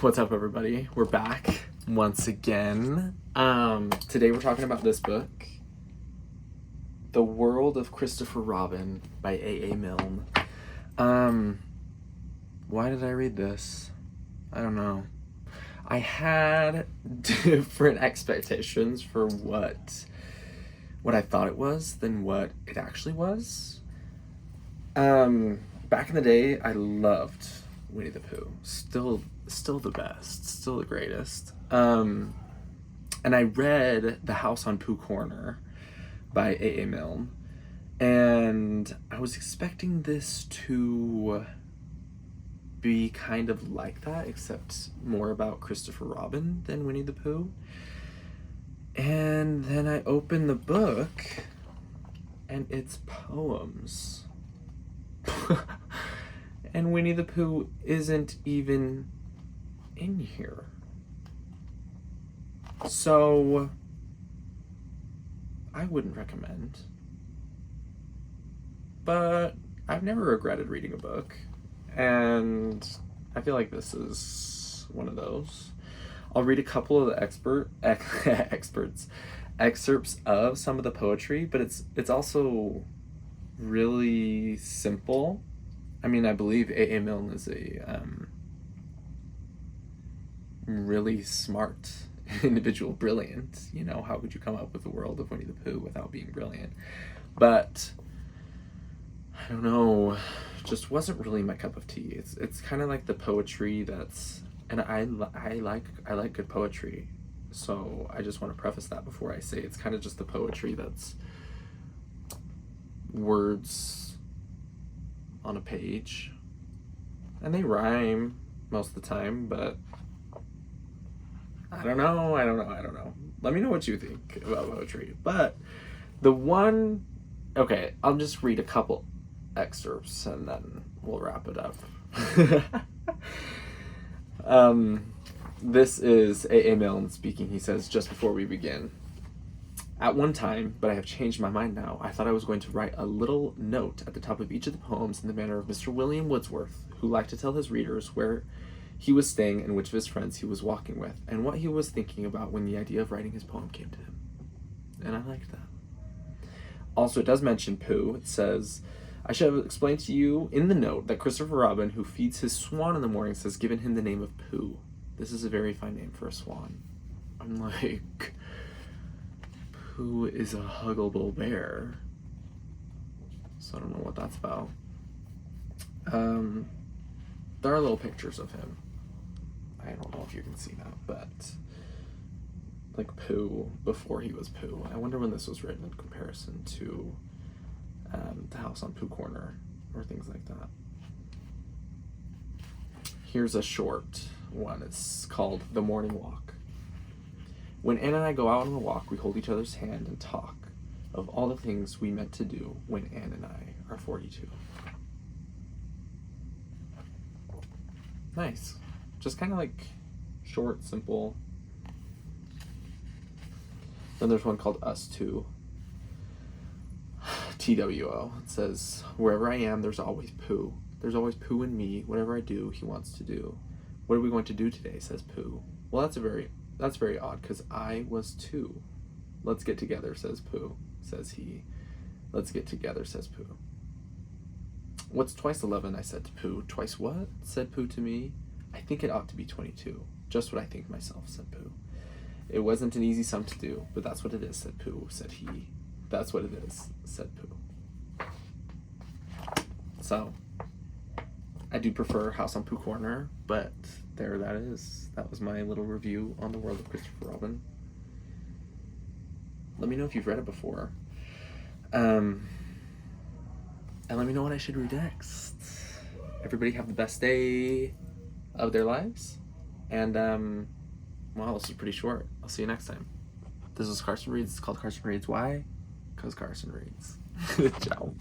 What's up, everybody? We're back once again. Today we're talking about this book, The World of Christopher Robin by A.A. Milne. Why did I read this? I don't know. I had different expectations for what I thought it was than what it actually was. Back in the day, I loved Winnie the Pooh. Still the best. Still the greatest. And I read The House on Pooh Corner by A.A. Milne. And I was expecting this to be kind of like that, except more about Christopher Robin than Winnie the Pooh. And then I opened the book, and it's poems. And Winnie the Pooh isn't even in here. So I wouldn't recommend. But I've never regretted reading a book, and I feel like this is one of those. I'll read a couple of the excerpts of some of the poetry, but it's also really simple. I mean, I believe A.A. Milne is a really smart individual, brilliant. You know, how could you come up with the world of Winnie the Pooh without being brilliant? But I don't know, just wasn't really my cup of tea. It's kind of like the poetry that's, and I like good poetry. So I just want to preface that before I say it's kind of just the poetry that's words on a page, and they rhyme most of the time, but I don't know. Let me know what you think about poetry. But okay, I'll just read a couple excerpts and then we'll wrap it up. This is A.A. Milne speaking. He says, just before we begin, "At one time, but I have changed my mind now, I thought I was going to write a little note at the top of each of the poems in the manner of Mr. William Wordsworth, who liked to tell his readers where he was staying and which of his friends he was walking with, and what he was thinking about when the idea of writing his poem came to him." And I liked that. Also, it does mention Pooh. It says, "I shall explain to you in the note that Christopher Robin, who feeds his swan in the mornings, has given him the name of Pooh. This is a very fine name for a swan." I'm like, Pooh is a huggable bear. So I don't know what that's about. There are little pictures of him. I don't know if you can see that, but like Pooh before he was Pooh. I wonder when this was written in comparison to The House on Pooh Corner or things like that. Here's a short one. It's called The Morning Walk. "When Anne and I go out on a walk, we hold each other's hand and talk of all the things we meant to do when Anne and I are 42. Nice. Just kind of like short, simple. Then there's one called Us Two. TWO. It says, "Wherever I am, there's always Pooh. There's always Pooh in me. Whatever I do, he wants to do. What are we going to do today?" says Pooh. "Well, that's very odd, because I was too. Let's get together," says Pooh. Says he. "Let's get together," says Pooh. "What's twice 11, I said to Pooh. "Twice what?" said Pooh to me. "I think it ought to be 22. Just what I think myself," said Pooh. "It wasn't an easy sum to do, but that's what it is," said Pooh, said he. "That's what it is," said Pooh. So, I do prefer House on Pooh Corner, but there that is. That was my little review on The World of Christopher Robin. Let me know if you've read it before. And let me know what I should read next. Everybody have the best day of their lives. And, wow, this is pretty short. I'll see you next time. This is Carson Reads. It's called Carson Reads. Why? Because Carson reads. Ciao.